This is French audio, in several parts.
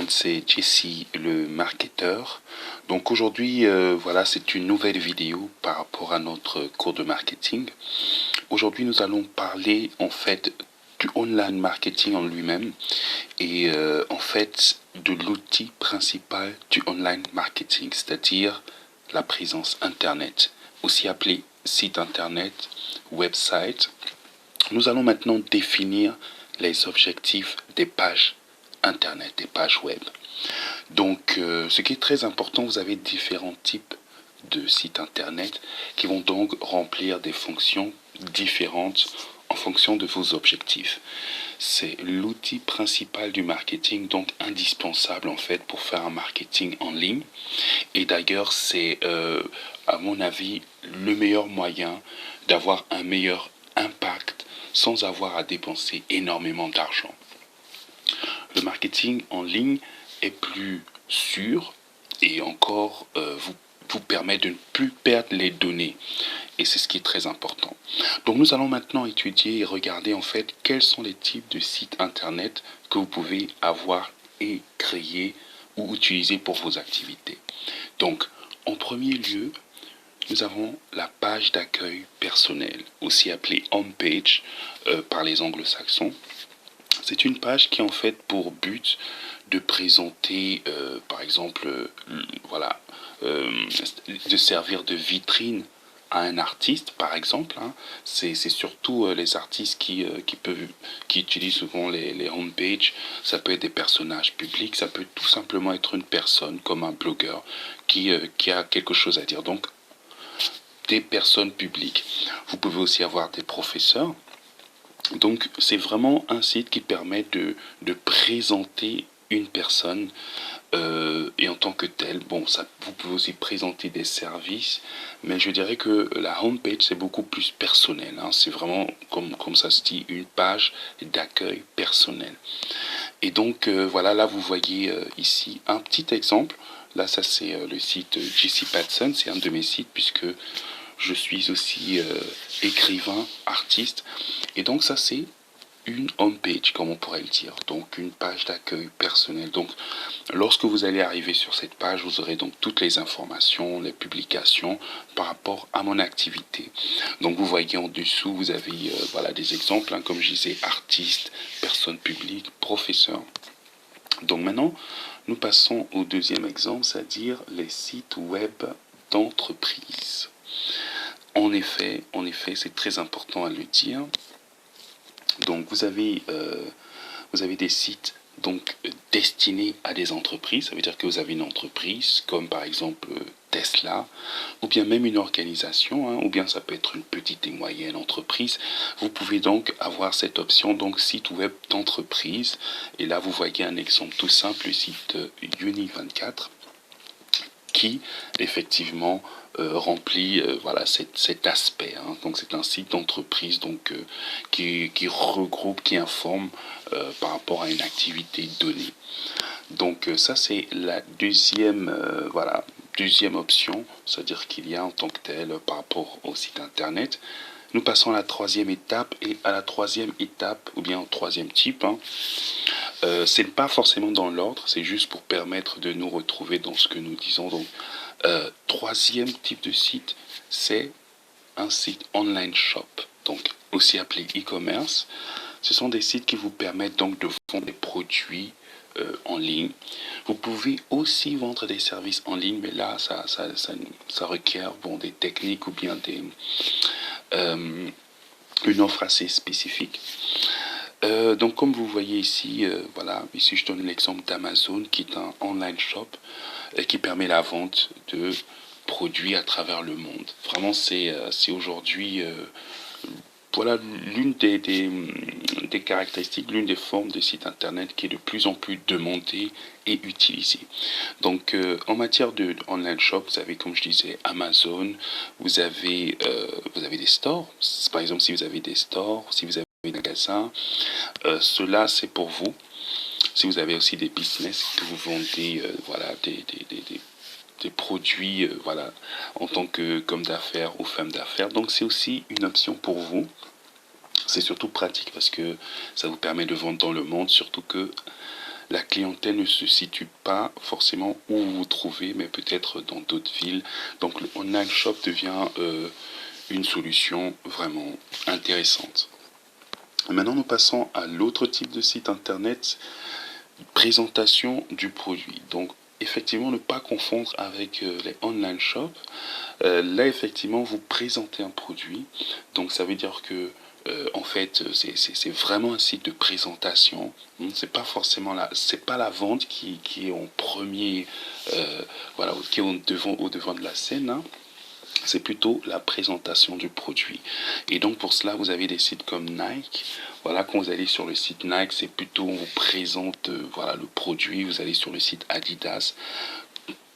C'est Jesse le marketeur. Donc aujourd'hui, voilà, c'est une nouvelle vidéo par rapport à notre cours de marketing. Aujourd'hui, nous allons parler en fait du online marketing en lui-même et en fait de l'outil principal du online marketing, c'est-à-dire la présence internet, aussi appelé site internet, website. Nous allons maintenant définir les objectifs des pages internet, des pages web. Donc, ce qui est très important, vous avez différents types de sites internet qui vont donc remplir des fonctions différentes en fonction de vos objectifs. C'est l'outil principal du marketing, donc indispensable en fait pour faire un marketing en ligne. Et d'ailleurs, c'est à mon avis le meilleur moyen d'avoir un meilleur impact sans avoir à dépenser énormément d'argent. Le marketing en ligne est plus sûr et encore vous permet de ne plus perdre les données. Et c'est ce qui est très important. Donc nous allons maintenant étudier et regarder en fait quels sont les types de sites internet que vous pouvez avoir et créer ou utiliser pour vos activités. Donc en premier lieu, nous avons la page d'accueil personnel, aussi appelée homepage par les anglo-saxons. C'est une page qui a en fait pour but de présenter, par exemple, voilà, de servir de vitrine à un artiste, par exemple. Hein. C'est surtout les artistes qui utilisent souvent les homepages. Ça peut être des personnages publics, ça peut tout simplement être une personne comme un blogueur qui a quelque chose à dire. Donc, des personnes publiques. Vous pouvez aussi avoir des professeurs. Donc c'est vraiment un site qui permet de présenter une personne et en tant que telle, bon, ça, vous pouvez aussi présenter des services, mais je dirais que la homepage c'est beaucoup plus personnel. Hein, c'est vraiment, comme ça se dit, une page d'accueil personnel. Et donc voilà, là vous voyez ici un petit exemple. Là ça c'est le site Jesse Patson, c'est un de mes sites puisque je suis aussi écrivain, artiste. Et donc ça c'est une homepage, comme on pourrait le dire, donc une page d'accueil personnel. Donc lorsque vous allez arriver sur cette page, vous aurez donc toutes les informations, les publications par rapport à mon activité. Donc vous voyez en dessous, vous avez voilà des exemples, hein, comme je disais, artiste, personne publique, professeur. Donc maintenant, nous passons au deuxième exemple, c'est-à-dire les sites web d'entreprise. En effet, c'est très important à le dire. Donc vous avez des sites donc destinés à des entreprises. Ça veut dire que vous avez une entreprise comme par exemple Tesla, ou bien même une organisation, hein, ou bien ça peut être une petite et moyenne entreprise. Vous pouvez donc avoir cette option donc site web d'entreprise. Et là vous voyez un exemple tout simple, le site Uni24 qui effectivement remplit voilà cet aspect. Hein. Donc c'est un site d'entreprise donc qui regroupe, qui informe par rapport à une activité donnée. Donc ça c'est la deuxième voilà deuxième option, c'est-à-dire qu'il y a en tant que tel par rapport au site internet. Nous passons à la troisième étape et à la troisième étape ou bien au troisième type. Hein, c'est pas forcément dans l'ordre, c'est juste pour permettre de nous retrouver dans ce que nous disons. Donc, troisième type de site, c'est un site online shop, donc aussi appelé e-commerce. Ce sont des sites qui vous permettent donc de vendre des produits en ligne. Vous pouvez aussi vendre des services en ligne, mais là, ça requiert bon, des techniques ou bien une offre assez spécifique. Donc comme vous voyez ici, voilà, ici je donne l'exemple d'Amazon qui est un online shop et qui permet la vente de produits à travers le monde. Vraiment c'est aujourd'hui voilà l'une des caractéristiques, l'une des formes de site internet qui est de plus en plus demandée et utilisée. Donc en matière de online shop, vous avez comme je disais Amazon, vous avez des stores. Par exemple si vous avez des stores, si vous avez des magasins, cela c'est pour vous. Si vous avez aussi des business que vous vendez voilà des produits voilà en tant qu'homme d'affaires ou femme d'affaires, donc c'est aussi une option pour vous. C'est surtout pratique parce que ça vous permet de vendre dans le monde, surtout que la clientèle ne se situe pas forcément où vous vous trouvez, mais peut-être dans d'autres villes. Donc le online shop devient une solution vraiment intéressante. Maintenant, nous passons à l'autre type de site internet, présentation du produit. Donc, effectivement, ne pas confondre avec les online shops. Là, effectivement, vous présentez un produit. Donc, ça veut dire que en fait, c'est vraiment un site de présentation. C'est pas forcément c'est pas la vente qui est en premier, voilà, qui est au devant de la scène, hein. C'est plutôt la présentation du produit. Et donc pour cela, vous avez des sites comme Nike. Voilà, quand vous allez sur le site Nike, c'est plutôt on vous présente voilà le produit. Vous allez sur le site Adidas,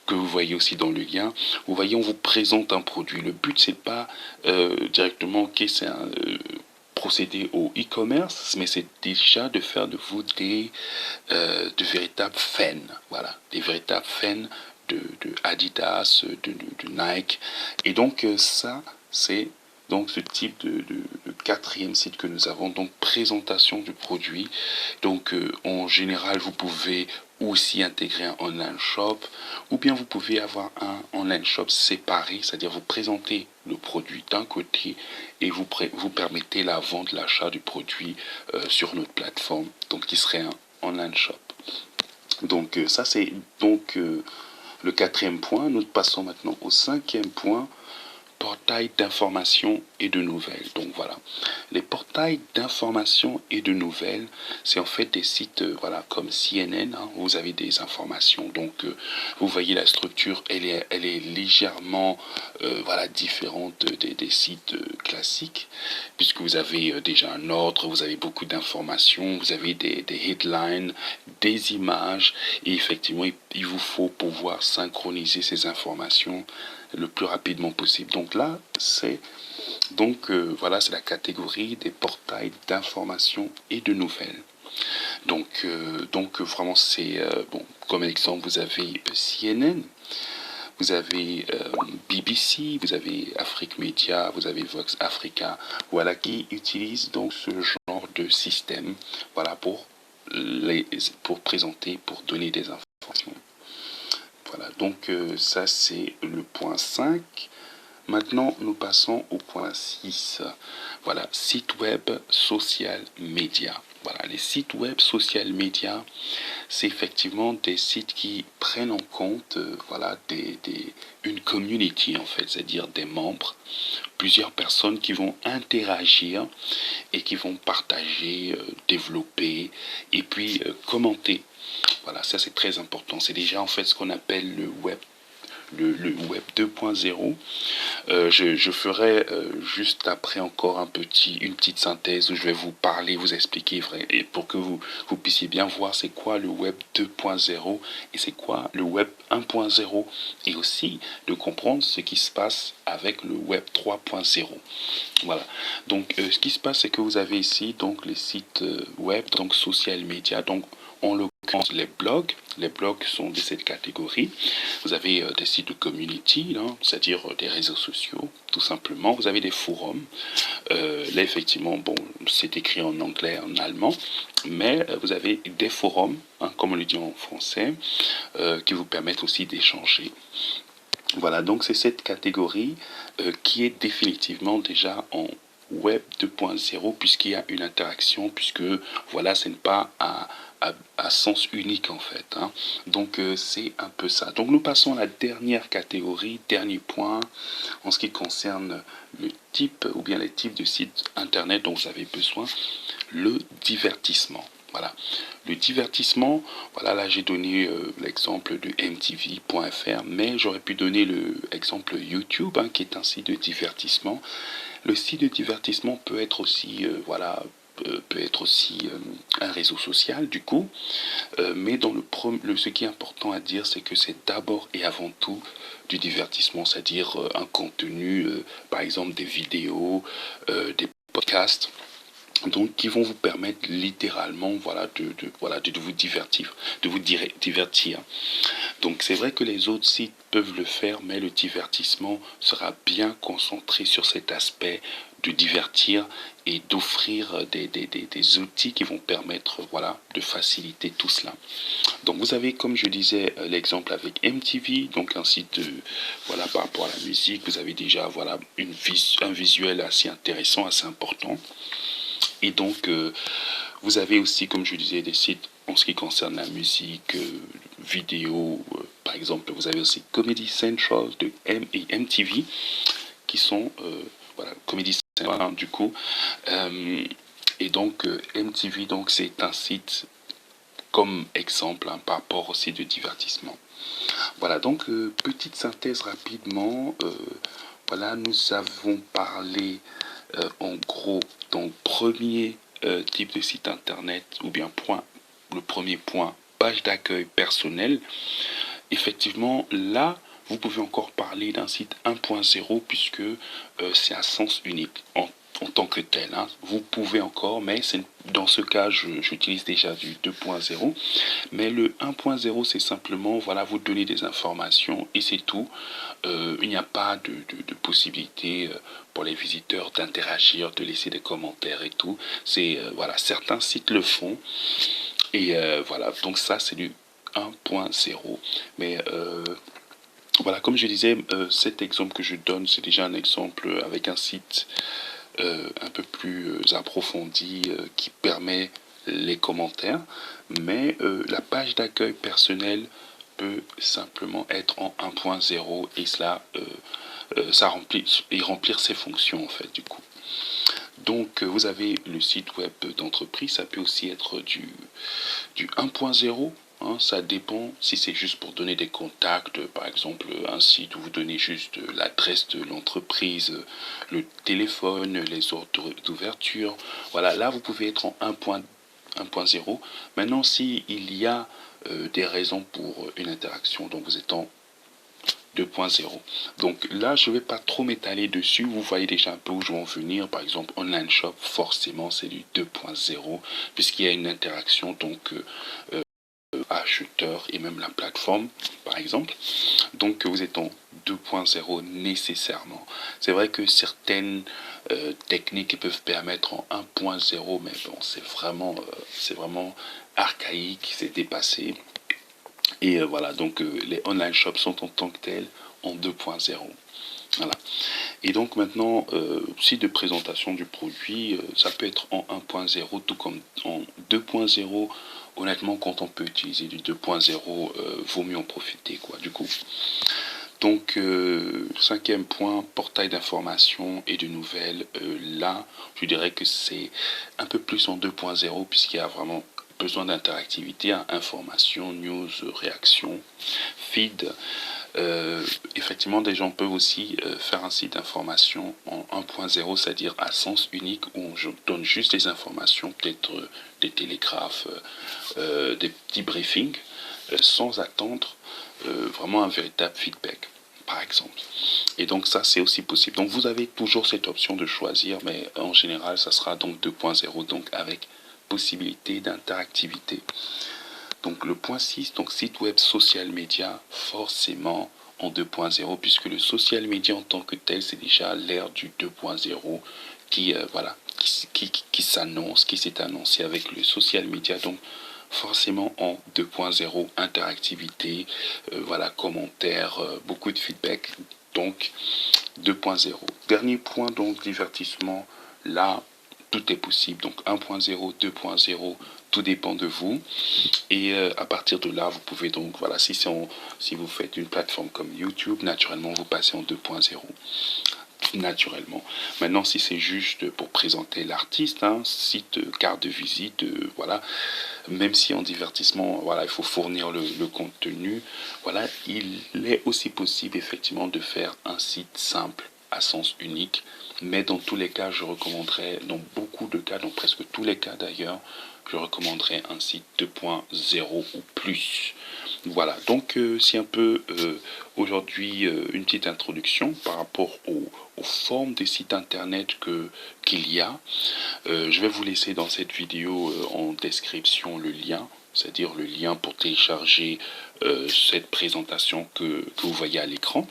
que vous voyez aussi dans le lien. Vous voyez, on vous présente un produit. Le but, c'est pas directement, ok, c'est un procéder au e-commerce, mais c'est déjà de faire de vous de véritables fans. Voilà, des véritables fans de Adidas, de Nike. Et donc ça, c'est donc ce type de quatrième site que nous avons, donc présentation du produit. Donc en général, vous pouvez aussi intégrer un online shop, ou bien vous pouvez avoir un online shop séparé, c'est-à-dire vous présentez le produit d'un côté et vous permettez la vente, l'achat du produit sur notre plateforme, donc qui serait un online shop. Donc ça c'est donc le quatrième point. Nous passons maintenant au cinquième point, portail d'information et de nouvelles. Donc voilà, les portails d'information et de nouvelles, c'est en fait des sites voilà, comme CNN, hein, où vous avez des informations. Donc vous voyez la structure, elle est légèrement voilà, différente des sites classiques, puisque vous avez déjà un ordre, vous avez beaucoup d'informations, vous avez des headlines, des images, et effectivement, il vous faut pouvoir synchroniser ces informations le plus rapidement possible. Donc là, c'est voilà, c'est la catégorie des portails d'information et de nouvelles. Donc vraiment, c'est bon. Comme exemple, vous avez CNN, vous avez BBC, vous avez Afrique Media, vous avez Vox Africa, voilà, qui utilisent donc ce genre de système, voilà, pour présenter, pour donner des informations. Voilà, donc ça c'est le point 5. Maintenant, nous passons au point 6. Voilà, site web social média. Voilà, les sites web social média, c'est effectivement des sites qui prennent en compte voilà, une community en fait, c'est-à-dire des membres, plusieurs personnes qui vont interagir et qui vont partager, développer et puis commenter. Voilà, ça c'est très important. C'est déjà en fait ce qu'on appelle le web 2.0. Je ferai juste après encore une petite synthèse où je vais vous parler, vous expliquer et pour que vous puissiez bien voir c'est quoi le web 2.0 et c'est quoi le web 1.0 et aussi de comprendre ce qui se passe avec le web 3.0. Voilà. Donc ce qui se passe c'est que vous avez ici donc les sites web, donc social media, donc en l'occurrence les blogs. Les blogs sont de cette catégorie. Vous avez des sites de community, hein, c'est-à-dire des réseaux sociaux, tout simplement. Vous avez des forums. Là, effectivement, bon, c'est écrit en anglais, en allemand, mais vous avez des forums, hein, comme on le dit en français, qui vous permettent aussi d'échanger. Voilà, donc c'est cette catégorie qui est définitivement déjà en Web 2.0 puisqu'il y a une interaction, puisque voilà, ce n'est pas à sens unique en fait. Hein. Donc c'est un peu ça. Donc nous passons à la dernière catégorie, dernier point en ce qui concerne le type ou bien les types de sites internet dont vous avez besoin, le divertissement. Voilà. Le divertissement, voilà, là j'ai donné l'exemple de mtv.fr, mais j'aurais pu donner l'exemple YouTube, hein, qui est un site de divertissement. Le site de divertissement peut être aussi, voilà, peut être aussi un réseau social du coup, mais dans ce qui est important à dire, c'est que c'est d'abord et avant tout du divertissement, c'est-à-dire un contenu, par exemple des vidéos, des podcasts, donc qui vont vous permettre littéralement voilà de vous divertir. Donc c'est vrai que les autres sites peuvent le faire, mais le divertissement sera bien concentré sur cet aspect de divertir et d'offrir des outils qui vont permettre voilà, de faciliter tout cela. Donc vous avez, comme je disais, l'exemple avec MTV, donc un site voilà, par rapport à la musique. Vous avez déjà voilà, un visuel assez intéressant, assez important. Et donc vous avez aussi, comme je disais, des sites en ce qui concerne la musique, vidéo. Par exemple, vous avez aussi Comedy Central de MTV qui sont voilà, Comedy Central hein, du coup. Et donc MTV, donc c'est un site comme exemple hein, par rapport au site de divertissement. Voilà, donc petite synthèse rapidement. Voilà, nous avons parlé en gros, donc premier type de site internet ou bien point, le premier point, page d'accueil personnel. Effectivement, là, vous pouvez encore parler d'un site 1.0 puisque c'est un sens unique en tant que tel. Hein. Vous pouvez encore, mais dans ce cas, j'utilise déjà du 2.0. Mais le 1.0, c'est simplement, voilà, vous donner des informations et c'est tout. Il n'y a pas de possibilité pour les visiteurs d'interagir, de laisser des commentaires et tout. C'est voilà, certains sites le font. Et voilà, donc ça, c'est du 1.0. Mais voilà, comme je disais, cet exemple que je donne, c'est déjà un exemple avec un site un peu plus approfondi qui permet les commentaires. Mais la page d'accueil personnel peut simplement être en 1.0 et cela, ça remplir ses fonctions en fait du coup. Donc vous avez le site web d'entreprise, ça peut aussi être du 1.0. Hein, ça dépend si c'est juste pour donner des contacts, par exemple un site où vous donnez juste l'adresse de l'entreprise, le téléphone, les ordres d'ouverture. Voilà, là vous pouvez être en 1.0. Maintenant, s'il y a des raisons pour une interaction, donc vous êtes en 2.0. Donc là, je ne vais pas trop m'étaler dessus. Vous voyez déjà un peu où je vais en venir. Par exemple, online shop, forcément, c'est du 2.0 puisqu'il y a une interaction donc acheteur et même la plateforme, par exemple. Donc vous êtes en 2.0 nécessairement. C'est vrai que certaines techniques peuvent permettre en 1.0, mais bon, c'est vraiment archaïque, c'est dépassé. Et voilà, donc les online shops sont en tant que tels en 2.0. Voilà. Et donc maintenant, site de présentation du produit, ça peut être en 1.0 tout comme en 2.0. Honnêtement, quand on peut utiliser du 2.0, vaut mieux en profiter, quoi, du coup. Donc, cinquième point, portail d'information et de nouvelles. Là, je dirais que c'est un peu plus en 2.0 puisqu'il y a vraiment besoin d'interactivité, hein, information, news, réaction, feed. Effectivement, des gens peuvent aussi faire un site d'information en 1.0, c'est-à-dire à sens unique, où je donne juste des informations, peut-être des télégraphes, des petits briefings, sans attendre vraiment un véritable feedback, par exemple. Et donc ça, c'est aussi possible. Donc vous avez toujours cette option de choisir, mais en général, ça sera donc 2.0, donc avec possibilité d'interactivité. Donc le point 6, donc site web social media, forcément en 2.0, puisque le social media en tant que tel, c'est déjà l'ère du 2.0 qui, voilà, qui s'annonce, qui s'est annoncé avec le social media. Donc forcément en 2.0, interactivité, voilà, commentaires, beaucoup de feedback. Donc 2.0. Dernier point, donc divertissement, là, tout est possible. Donc 1.0, 2.0, tout dépend de vous. Et à partir de là, vous pouvez donc, voilà, si vous faites une plateforme comme YouTube, naturellement, vous passez en 2.0. Naturellement. Maintenant, si c'est juste pour présenter l'artiste, hein, site, carte de visite, voilà, même si en divertissement, voilà, il faut fournir le contenu, voilà, il est aussi possible effectivement de faire un site simple à sens unique, mais dans tous les cas, je recommanderais, dans beaucoup de cas, dans presque tous les cas d'ailleurs, je recommanderais un site 2.0 ou plus. Voilà, donc c'est un peu aujourd'hui une petite introduction par rapport aux formes des sites internet qu'il y a. Je vais vous laisser dans cette vidéo en description le lien, c'est-à-dire le lien pour télécharger cette présentation que vous voyez à l'écran.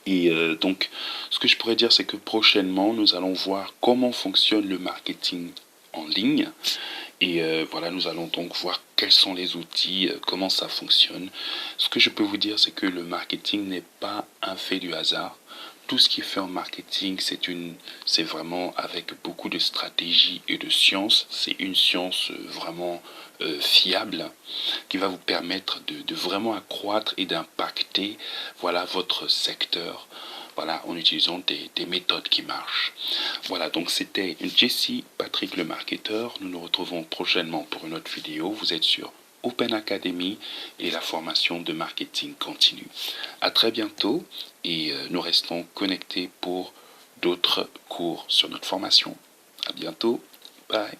Et donc, ce que je pourrais dire, c'est que prochainement, nous allons voir comment fonctionne le marketing en ligne. Et voilà, nous allons donc voir quels sont les outils, comment ça fonctionne. Ce que je peux vous dire, c'est que le marketing n'est pas un fait du hasard. Tout ce qui est fait en marketing, c'est vraiment avec beaucoup de stratégie et de science. C'est une science vraiment fiable qui va vous permettre de vraiment accroître et d'impacter voilà, votre secteur voilà, en utilisant des méthodes qui marchent. Voilà, donc c'était Jesse Patrick le marketeur. Nous nous retrouvons prochainement pour une autre vidéo. Vous êtes sur Open Academy et la formation de marketing continue. À très bientôt et nous restons connectés pour d'autres cours sur notre formation. À bientôt. Bye.